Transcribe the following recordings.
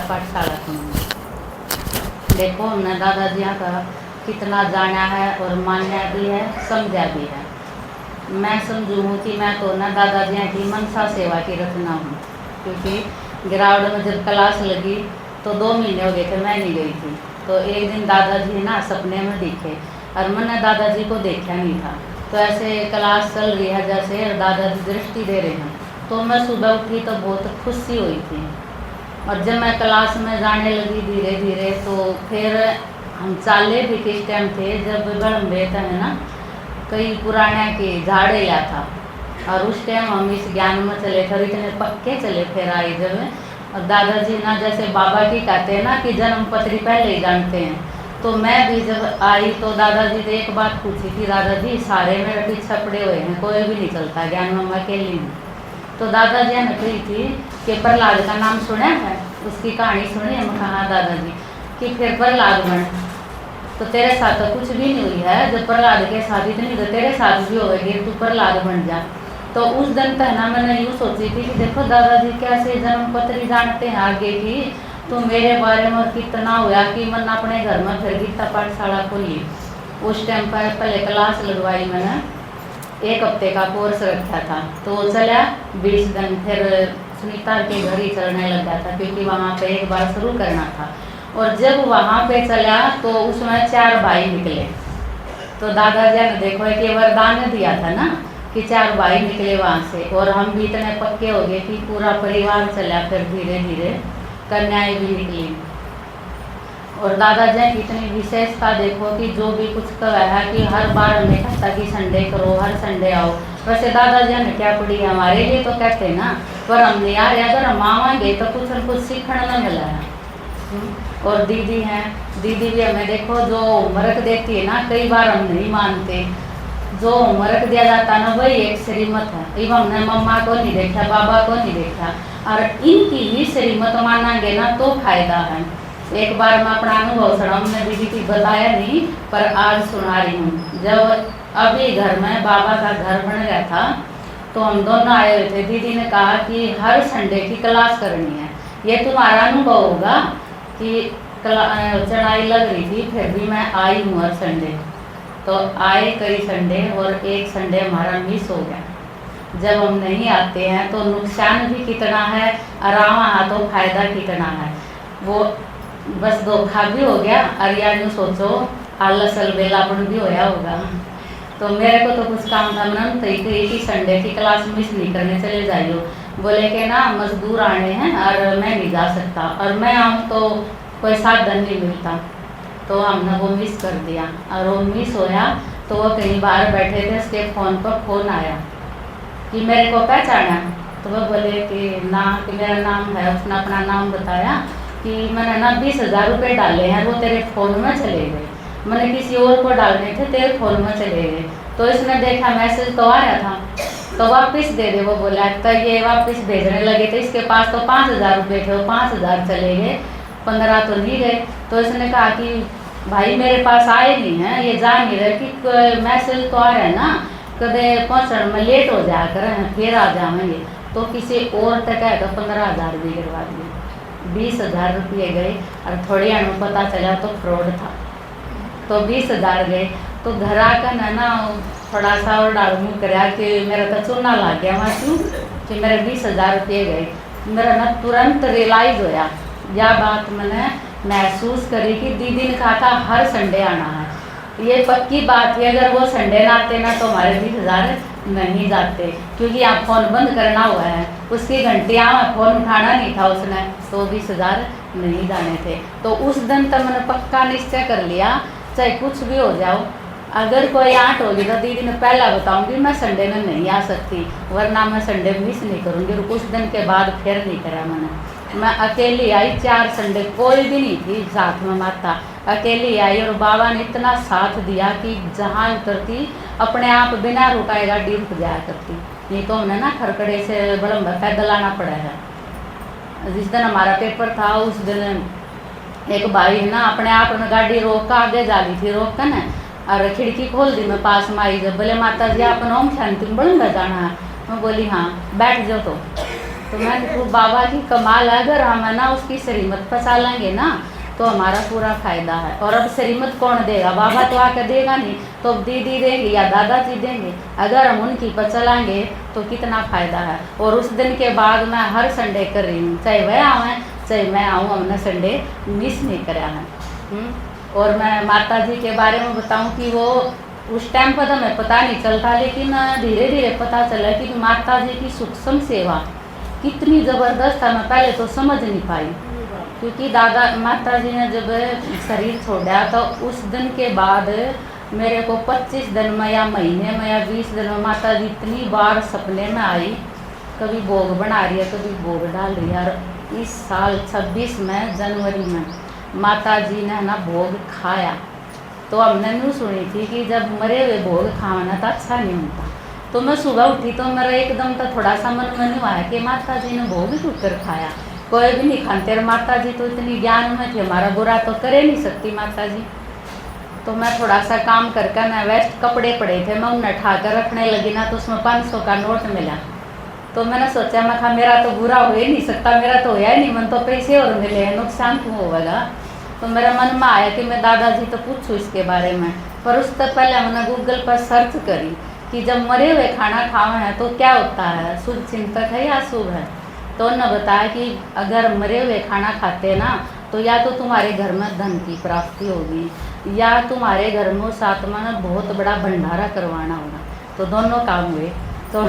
पाठशाला सुनूंगी। देखो हमने दादाजी का कितना जाना है और मान्या भी है, समझा भी है। मैं समझूँ कि मैं तो ना दादाजी की मनसा सेवा की रचना हूँ, क्योंकि गिरावट में जब क्लास लगी तो 2 महीने हो गए थे मैं नहीं गई थी। तो एक दिन दादाजी ना सपने में दिखे और मैंने दादाजी को देखा नहीं था। तो ऐसे क्लास चल रही है जैसे दादाजी दृष्टि दे रहे हैं, तो मैं सुबह उठी तो बहुत खुशी हुई थी। और जब मैं क्लास में जाने लगी धीरे धीरे, तो फिर हम चाले भी किस टाइम थे जब गड़म्बे है ना कई पुराने के झाड़े लिया था, और उस टाइम हम इस ज्ञान में चले थे और इतने पक्के चले फिर आए जब। और दादाजी ना जैसे बाबा की कहते हैं ना कि जन्म पत्री पहले ही जानते हैं, तो मैं भी जब आई तो दादाजी ने एक बात पूछी कि दादाजी सारे मेरे पीछे पड़े हुए हैं, कोई भी नहीं चलता, ज्ञान में मैं अकेली हूँ। तो दादाजी ने कही थी कि प्रहलाद का नाम सुना है, उसकी कहानी सुनी है? मैं कहा दादाजी कि फिर प्रहलाद बन, तो तेरे साथ तो कुछ भी नहीं हुई है, जब प्रहलाद के साथ इतनी तो तेरे साथ भी होगी, तू प्रहलाद बन जा। तो उस दिन तक ना मैंने यूँ सोची थी कि देखो दादाजी कैसे जन्म पत्री जानते हैं आगे की, तो मेरे बारे में कितना हुआ कि मैंने अपने घर में फिर गीता पाठशाला खोली। उस टाइम पर पहले क्लास लगवाई मैंने, 1 हफ्ते का कोर्स रखा था, तो चला 20 दिन, फिर सुनीता के घर ही चलने लग गया था, क्योंकि वहाँ पे एक बार शुरू करना था। और जब वहाँ पे चला तो उसमें 4 भाई निकले। तो दादाजी ने देखो एक वरदान दिया था ना कि 4 भाई निकले वहाँ से, और हम भी इतने पक्के हो गए कि पूरा परिवार चला। फिर धीरे धीरे कन्याएं भी निकली। और दादाजी की इतनी विशेषता देखो कि जो भी कुछ कहा है कि हर बार हमें कहता कि संडे करो, हर संडे आओ। वैसे दादाजी ने क्या पड़ी है हमारे लिए तो कहते ना, पर हमने यार अगर हम आवाएंगे तो कुछ न कुछ सीखने न मिला है। और दीदी हैं, दीदी भी हमें देखो जो होमवर्क देती है ना, कई बार हम नहीं मानते, जो होमवर्क दिया जाता है ना वही एक श्रीमत है। इवन हमने मम्मा को नहीं देखा, बाबा को नहीं देखा, और इनकी ही श्रीमत मानेंगे ना तो फायदा है। एक बार मैं अपना अनुभव सुना, हमने दीदी की बताया नहीं पर आज सुना रही हूँ। जब अभी घर में बाबा का घर बन गया था तो हम दोनों आए हुए थे। दीदी ने कहा कि हर संडे की क्लास करनी है, ये तुम्हारा अनुभव होगा कि चढ़ाई लग रही थी, फिर भी मैं आई हूँ हर संडे। तो आए कई संडे और एक संडे हमारा मिस हो गया। जब हम नहीं आते हैं तो नुकसान भी कितना है और वहाँ तो फायदा कितना है, वो बस धोखा भी हो गया और या यूँ सोचो आलस अलबेलापन भी होया होगा। तो मेरे को तो कुछ काम था, मैंने तो एक ही संडे की क्लास मिस नहीं करने चले जाइयो। बोले कि ना मजदूर आने हैं और मैं नहीं जा सकता, और मैं आऊँ तो कोई साधन नहीं मिलता, तो हमने वो मिस कर दिया। और वो मिस होया तो वो कहीं बाहर बैठे थे, उसके फ़ोन पर फ़ोन आया कि मेरे को पहचाना। तो वो बोले कि ना कि मेरा नाम है। उसने अपना नाम बताया कि मैंने ना 20,000 रुपये डाले हैं, वो तेरे फ़ोन में चले गए। मैंने किसी और को डालने थे, तेरे फ़ोन में चले गए। तो इसने देखा मैसेज तो आ रहा था, तो वापस दे दे। वो बोला तो ये वापस भेजने लगे थे, इसके पास तो 5,000 रुपये थे, वो 5,000 चले गए, 15 तो नहीं गए। तो इसने कहा कि भाई मेरे पास आए नहीं हैं, ये जा नहीं रहे कि मैसेज तो आ रहा है ना, कदे पहुँचने में लेट हो जाया करें, फिर आ जाएंगे। तो किसी और तक है तो 15,000 भी गिरवा दिए, 20,000 रुपये गए। और थोड़ी हमें पता चला तो फ्रॉड था, तो 20,000 गए। तो घर आकर ना थोड़ा सा और डाल मुँह कराया कि मेरा तो चूना लग गया वहाँ क्यों कि मेरे 20,000 रुपये गए। मेरा ना तुरंत रियलाइज़ होया, यह बात मैंने महसूस करी कि दीदी ने कहा था हर संडे आना है, ये पक्की बात है। अगर वो संडे ना आते ना तो हमारे 20,000 नहीं जाते, क्योंकि आप फ़ोन बंद करना हुआ है, उसकी घंटियाँ फ़ोन उठाना नहीं था उसने, तो 20,000 नहीं जाने थे। तो उस दिन तक मैंने पक्का निश्चय कर लिया, चाहे कुछ भी हो जाओ, अगर कोई आंट होगी तो दीदी ने पहला बताऊंगी मैं संडे में नहीं आ सकती, वरना मैं संडे मिस नहीं करूँगी। और कुछ दिन के बाद फिर नहीं करा मैं अकेली आई। 4 संडे कोई भी नहीं थी साथ में, माता अकेली आई। और बाबा ने इतना साथ दिया कि जहाँ उतरती अपने आप बिना रुकाए गाड़ी रुक जाया करती, नहीं तो उन्हें ना खरकड़े से बड़ा पैदल आना पड़ा है। जिस दिन हमारा पेपर था उस दिन एक भाई ना अपने आप में गाड़ी रोक कर आगे जा रही थी, रोक कर ना और खिड़की खोल दी, मैं पास में आई। जब बोले माता जी आप ओम शांति में बड़ूंगा जाना है, मैं बोली हाँ बैठ जाओ। तो तो मैं वो बाबा की कमाल है, अगर हम है ना उसकी श्रीमत फंसा लेंगे ना तो हमारा पूरा फायदा है। और अब श्रीमत कौन देगा, बाबा तो आकर देगा नहीं, तो अब दीदी देंगे या दादाजी देंगे। अगर हम उनकी पर चलाएंगे तो कितना फायदा है। और उस दिन के बाद मैं हर संडे कर रही हूँ, चाहे वह आवें चाहे मैं आऊँ, हमने संडे मिस नहीं कराया है। और मैं माता जी के बारे में बताऊँ कि वो उस टाइम पर तो हमें पता नहीं चलता, लेकिन धीरे धीरे पता चला कि माता जी की सूक्ष्म सेवा कितनी ज़बरदस्त है। मैं पहले तो समझ नहीं पाई, क्योंकि दादा माता जी ने जब शरीर छोड़ा तो उस दिन के बाद मेरे को 25 दिन में या महीने में या 20 दिन में माता जी इतनी बार सपने में आई, कभी भोग बना रही है कभी भोग डाल रही है। और इस साल 26 में जनवरी में माता जी ने ना भोग खाया, तो हमने न्यू सुनी थी कि जब मरे हुए भोग खाना तो अच्छा नहीं होता। तो मैं सुबह उठी तो मेरा एकदम तो थोड़ा सा मन में नहीं आया कि माता जी ने भोग क्यों कर खाया, कोई भी नहीं खाते। और माता जी तो इतनी ज्ञान में थी, हमारा बुरा तो करे नहीं सकती माता जी। तो मैं थोड़ा सा काम करके ना वेस्ट कपड़े पड़े थे, मैं उन्हें उठा कर रखने लगी ना, तो उसमें 500 का नोट मिला। तो मैंने सोचा, मैं कहा मेरा तो बुरा हो ही नहीं सकता, मेरा तो होया ही नहीं, मन तो पैसे और मिले हैं, नुकसान क्यों होगा। तो मेरा मन में आया कि मैं दादाजी तो पूछूँ इसके बारे में। पर उससे पहले मैंने गूगल पर सर्च करी कि जब मरे हुए खाना खावे हैं तो क्या होता है, शुभ चिंतक है या अशुभ है। तो उन्होंने बताया कि अगर मरे हुए खाना खाते ना तो या तो तुम्हारे घर में धन की प्राप्ति होगी या तुम्हारे घर में उस आत्मा ने बहुत बड़ा भंडारा करवाना होगा। तो दोनों काम हुए, तो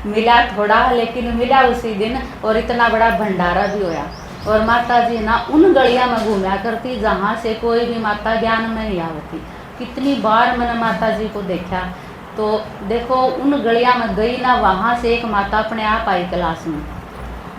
मिला थोड़ा लेकिन मिला उसी दिन, और इतना बड़ा भंडारा भी होया। और माता जी ना उन गलियां में घूमया करती जहाँ से कोई भी माता ज्ञान में नहीं आवती। कितनी बार मैंने माता जी को देखा, तो देखो उन गलियां में गई ना, वहाँ से एक माता अपने आप आई क्लास में,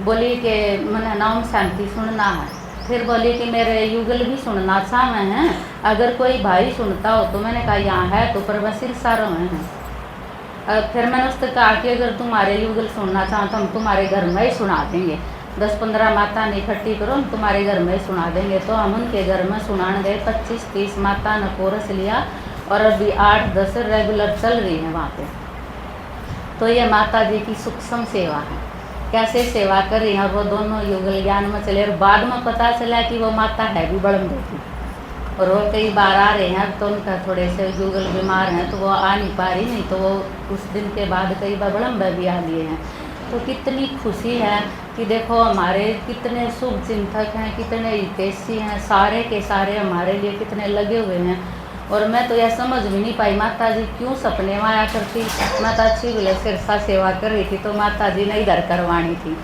बोली कि मैंने नाम शांति सुनना है। फिर बोली कि मेरे युगल भी सुनना चाह में है, अगर कोई भाई सुनता हो तो। मैंने कहा यहाँ है तो, पर वह सिरसारों में है। फिर मैंने उससे कहा कि अगर तुम्हारे युगल सुनना चाहो तो हम तुम्हारे घर में ही सुना देंगे, 10-15 माता ने इकट्ठी करो, हम तुम्हारे घर में ही सुना देंगे। तो हम उनके घर में सुनाने गए, 25-30 माता ने कोरस लिया, और अभी 8-10 रेगुलर चल रही है वहाँ पे। तो ये माता जी की सूक्ष्म सेवा है, कैसे सेवा कर रही हैं। वो दोनों युगल ज्ञान में चले, और बाद में पता चला कि वो माता है भी बड़म देती, और वो कई बार आ रहे हैं। तो उनका थोड़े से युगल बीमार हैं तो वो आ नहीं पा रही, नहीं तो वो उस दिन के बाद कई बार बड़म भी आ लिए हैं। तो कितनी खुशी है कि देखो हमारे कितने शुभ चिंतक हैं, कितने हितैषी हैं, सारे के सारे हमारे लिए कितने लगे हुए हैं। और मैं तो यह समझ भी नहीं पाई माता जी क्यों सपने में आया करती। मैं तो अच्छी बोले सिरसा सेवा कर रही थी तो माता जी ने इधर करवानी थी,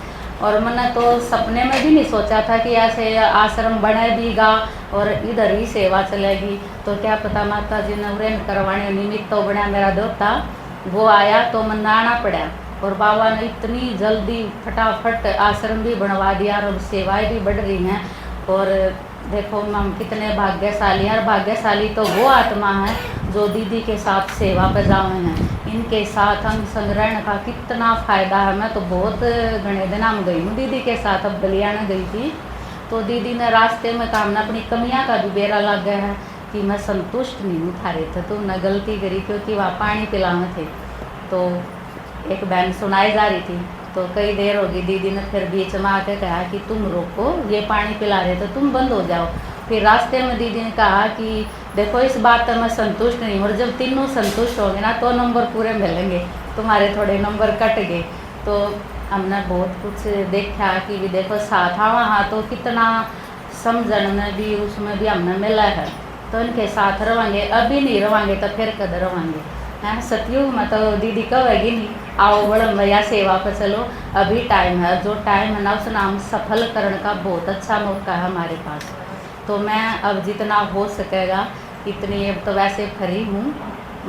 और मैंने तो सपने में भी नहीं सोचा था कि ऐसे आश्रम बनेगा और इधर ही सेवा चलेगी। तो क्या पता माता जी ने उरेन करवाने निमित्त तो बना मेरा देवता वो आया, तो मन आना पड़ा। और बाबा ने इतनी जल्दी फटाफट आश्रम भी बनवा दिया, और सेवाएं भी बढ़ रही हैं। और देखो हम कितने भाग्यशाली हैं, और भाग्यशाली तो वो आत्मा है जो दीदी के साथ सेवा पर जावे हैं। इनके साथ हम संग्रहण का कितना फ़ायदा है। मैं तो बहुत घने दिन हम गई हूँ दीदी के साथ, अब बलियाना गई थी तो दीदी ने रास्ते में काम ना अपनी कमियां का भी बेरा लग गया है कि मैं संतुष्ट नहीं हूँ थारे थे, तो मैं गलती करी क्योंकि वहाँ पानी पिलाने थे। तो एक बहन सुनाई जा रही थी, तो कई देर होगी, दीदी ने फिर बीच में आके कहा कि तुम रोको, ये पानी पिला रहे तो तुम बंद हो जाओ। फिर रास्ते में दीदी ने कहा कि देखो इस बात पर मैं संतुष्ट नहीं हूँ, और जब तीनों संतुष्ट होंगे ना तो नंबर पूरे मिलेंगे, तुम्हारे थोड़े नंबर कट गए। तो हमने बहुत कुछ देखा कि भी देखो साथ वहाँ तो कितना समझन में भी उसमें भी हमने मिला है। तो इनके साथ रवांगे, अभी नहीं रवांगे तो फिर कद रवांगे हैं। सतयुग में तो दीदी कहेगी नहीं आओ बड़म भैया सेवा पर चलो, अभी टाइम है, जो टाइम है ना उस नाम सफल करने का बहुत अच्छा मौका है हमारे पास। तो मैं अब जितना हो सकेगा इतनी, अब तो वैसे फ्री हूँ,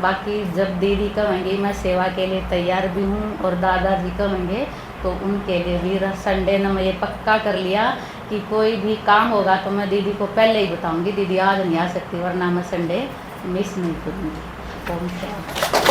बाकी जब दीदी कहेंगी मैं सेवा के लिए तैयार भी हूँ, और दादाजी कहेंगे तो उनके लिए भी। संडे ने मैं ये पक्का कर लिया कि कोई भी काम होगा तो मैं दीदी को पहले ही बताऊँगी, दीदी आज नहीं आ सकती वरना मैं संडे मिस नहीं करूँगी। ओम शांति।